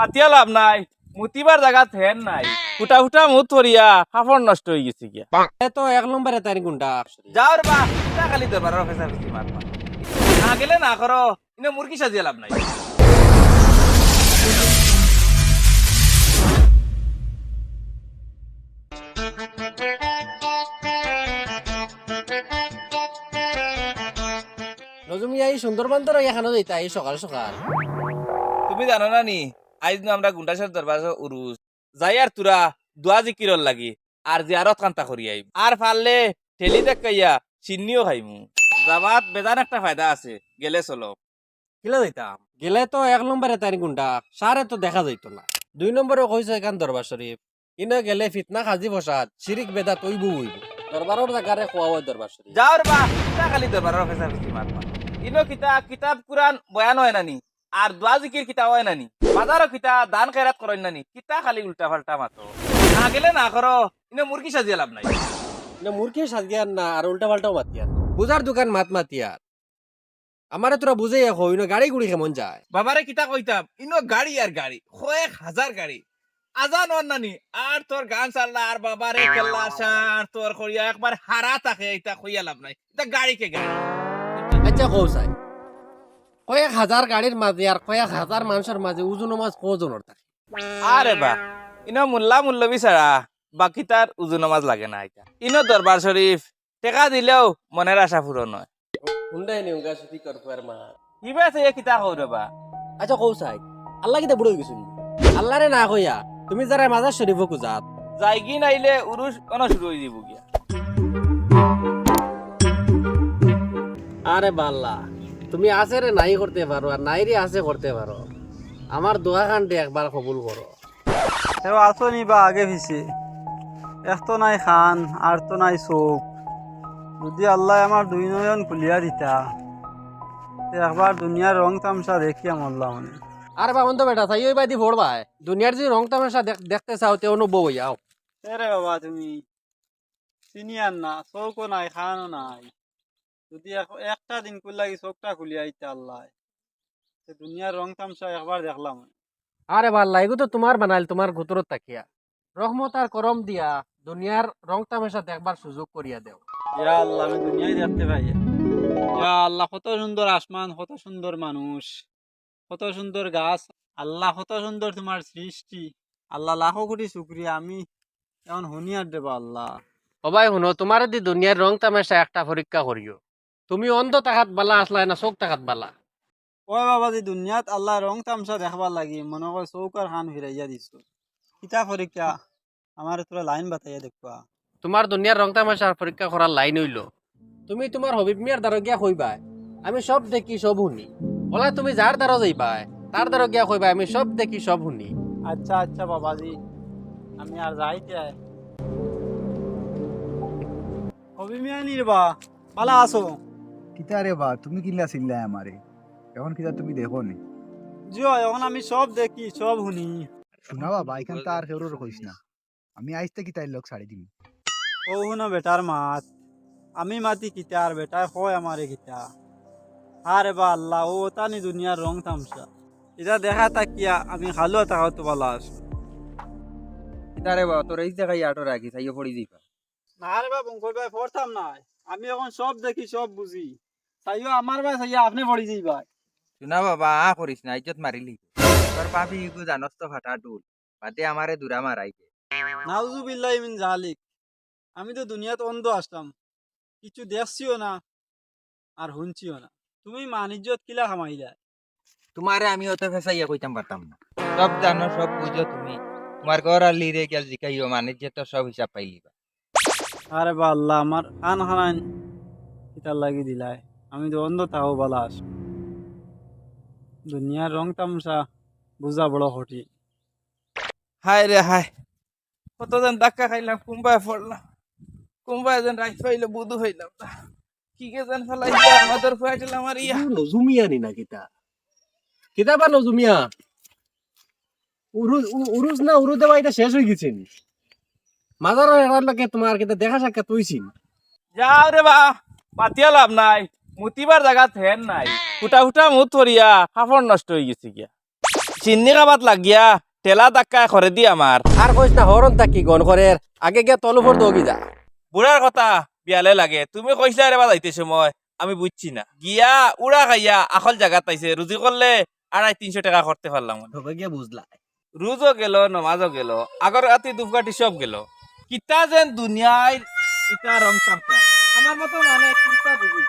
পাতিয়া লাভ নাই, মুতিবার জায়গা ফেন নাই, ফুটা ফুটা মুত ধরিয়া কাপড় নষ্ট হয়ে গেছে গিয়া। এ তো এক নম্বরে তার গুন্ডা। যাও রে বা, কিতা খালি দরবার ফেসা ফেসি মারবা। না গেলে না করো, ইনে মুরগি সাজিয়া লাভ নাই। নজুমিয়া এই সুন্দরবন তো এখানে যাইতা এই সকাল সকাল। তুমি জানো না নি, আজ নু আমরা গুন্ডাসার দরবার উরুস যাই আর তুরা দোয়া জিকিরর লাগি আর জিয়ারত কান্তা করি আইব আর পারলে ঠেলি দেখাইয়া চিন্নিও খাইমু। যাবাত বেজান একটা ফায়দা আছে, গেলে চলো। কিলা যাইতাম গেলে তো এক নম্বরে তার গুন্ডা, সারে তো দেখা যাইতো না। দুই নম্বরে কইছে এখান দরবার শরীফ, ইনে গেলে ফিতনা খাজি ফসাদ শিরিক বেদা তৈবু হইব। দরবারের জায়গারে খোয়া হয় দরবার শরীফ। যাও রে বা, কিতা খালি দরবার ফেসা ফেসি মারবা। ইনো কিতা কিতাব কুরআন বয়ান হয় নানি আর দোয়া জিকির কিতা হয় নানি, বাজারও কিতা দান খেরাত করেন নানি, কিতা খালি উল্টা পাল্টা মাতো। না গেলে না করো, ইনো মুরগি সাজিয়া লাভ নাই। ইনে মূর্খে সাজিয়ার না আর উল্টা পাল্টাও মাতিয়ার, বুজার দোকান মাত মাতিয়ার। আমারে তোরা বুঝাই এখন ইনো গাড়ি গুড়ি কেমন যায়। বাবারে কিতা কইতাম, ইনো গাড়ি আর গাড়ি, কয়েক হাজার গাড়ি আজান হন নানি আর তোর গান চাল্লা আর বাবারে কেল্লা সার তোর করিয়া একবার হারা থাকে, এটা কইয়া লাভ নাই, এটা গাড়ি কে গাড়ি। আচ্ছা কৌ চাই কয়েক হাজার গাড়ির মাঝে আর কয়েক হাজার মানুষের মাঝে উজুন মাছ কজনের থাকে। আরে বা, ইনো মুল্লা মুল্লবি ছাড়া বাকি তার উজু নামাজ লাগে না। এটা ইনো দরবার শরীফ টেকা দিলেও মনের আশা পূরণ হয়। হুন্ডাই নিউ গা সুতি কর ফের মা। কিবা আছে কিতা কইরে বা। আচ্ছা কৌ চাই আল্লাহ কিতা বুড়ো গেছুন আল্লাহরে না কইয়া তুমি যারা মাজার শরীফ কুজাত যাইগি নাইলে উরুস কোন শুরু হয়ে দিব গিয়া। আরে বাল্লা তুমি আছে রে নাই করতে পারো আর নাই রে আছে করতে পারো, আমার দোয়া খানটি একবার কবুল করো। হেও আছো নি বা আগে পিছে, এক তো নাই খান আর তো নাই চোখ। যদি আল্লাহ আমার দুই নয়ন খুলিয়া দিতা, তে একবার দুনিয়ার রং তামসা দেখিয়া মরলাম মানে। আরে বাবন তো বেটা চাই ওই বাইদি ভরবাই দুনিয়ার যে রং তামাশা দেখতে চাও তে অনুভব হইয়াও। রে বাবা তুমি চিনিয়ার না, চোখও নাই খানও নাই। যদি একটা দিন লাগি চোখটা খুলিয়া দিতা আল্লাহ, তে দুনিয়ার রং তামসা একবার দেখলাম। আরে বাল্লা এগো তো তোমার বানাইল তোমার গুতরত তাকিয়া, রহমত আর করম দিয়া দুনিয়ার রং তামাশা দেখবার সুযোগ করিয়া দেও। ইয়া আল্লাহ আমি দুনিয়ায় দেখতে পাই। ইয়া আল্লাহ কত সুন্দর আসমান, কত সুন্দর মানুষ, কত সুন্দর গাছ। আল্লাহ কত সুন্দর তোমার সৃষ্টি। আল্লাহ লাখো কোটি শুক্রিয়া, আমি এখন হুনিয়ার দেবা আল্লাহ। সবাই শুনো তোমার দি দুনিয়ার রং তামাশা একটা পরীক্ষা করিও, তুমি অন্ধ তাহাত বালা আসলাই না চোখ তাহাত বালা। ওই বাবা যে দুনিয়াত আল্লাহ রং তামসা দেখবার লাগি মনে কর চৌকার খান ফিরাইয়া দিছো, কিতা পরীক্ষা আমার তোরা লাইন বাতাইয়া দেখবা। তোমার দুনিয়ার রং তামাশার পরীক্ষা করার লাইন হইল তুমি তোমার হবিব মিয়ার দ্বারা গিয়া কইবা আমি সব দেখি সব শুনি, ওলা তুমি যার দ্বারা যাইবা তার দ্বারা গিয়া কইবা আমি সব দেখি সব শুনি। আচ্ছা আচ্ছা বাবাজি, আমি আর যাইতে অভিমিয়া নির্বা পালা আসো। কিতা রে বা তুমি কিনলা চিল্লাই আমারে, এখন কিতা তুমি দেখো নি? জিও এখন আমি সব দেখি সব শুনি। শোনা বাবা এখান তো আর কেউর কইস না, আমি আইসতে কিতা লোক ছাড়ি দিম। ও শুনো বেটার মাত, আমি মাতি কিতা আর বেটার হয় আমারে কিতা। আরে বা আল্লাহ ও তানি দুনিয়ার রং তামসা এটা দেখা তাকিয়া আমি খালো তাকাও তো ভালো আস। কিতারে বা তোর এই জায়গায় আটো রাখি তাইও পড়ি দিবা। না রে বা বঙ্কর ভাই পড়তাম নাই, আমি এখন সব দেখি সব বুঝি। তাইও আমার ভাই চাইয়া আপনি পড়ি যাই ভাই। শুনা বাবা করিস না ইজ্জত মারিলি তোর পাপি ইগু জানস তো ফাটা টুল বাদে আমারে দুরা মারাইকে। নাউজুবিল্লাহি মিন জালিক, আমি তো দুনিয়াতে অন্ধ আসলাম, কিছু দেখছিও না আর শুনছিও না। তুমি মানিজ্জত কিলা খামাইলা। তোমারে আমি অত ফেসাইয়া কইতাম পারতাম না, সব জানো সব বুঝো তুমি। তোমার ঘর আর লিরে গেল জিকাইও মানে যে তো সব হিসাব পাইলিবা। আরে বা আল্লাহ আমার কান খানান কিতার লাগি দিলাই, আমি তো অন্ধ তাও ভালো আস। দুনিয়ার রং তামসা বুঝা বড় কঠিন। হায় রে হায়, কতজন ধাক্কা খাইলাম, কুম্বায় পড়লাম, কুম্বায় যেন রাইট পাইলে বুধু হইলাম না। কি কে যেন ফেলাই আমাদের ফুয়াইছিল আমার ইয়া। নজুমিয়া নি না কিতা কিতা বা নজুমিয়া উরুজ না উরু দেওয়া এটা শেষ হয়ে গেছে নি? মাজার এরার লাগে তোমার কিতা দেখা সাক্ষাৎ হইছিন। যাও রে বা, পাতিয়া লাভ নাই, মুতিবার জায়গা ফেন নাই, ফুটা ফুটা মুত ধরিয়া কাপড় নষ্ট হয়ে গেছে গিয়া। চিন্নি কাবাত লাগিয়া ঠেলা ধাক্কা করে দি আমার আর কইস না হরন তাকি গন করে আগে গিয়া তলু ফর দগি যা বুড়ার কথা বিয়ালে লাগে তুমি কইসলা রে বা যাইতে সময় আমি বুঝছি না গিয়া উড়া খাইয়া আসল জায়গা পাইছে রুজি করলে 250-300 টাকা করতে পারলাম না। তবে গিয়া বুঝলা রুজও গেল নমাজও গেল আগর রাতি দুপকাঠি সব গেল কিতা যেন দুনিয়ায় ইতা রং তামসা আমার মতো মানে চিন্তা বুঝি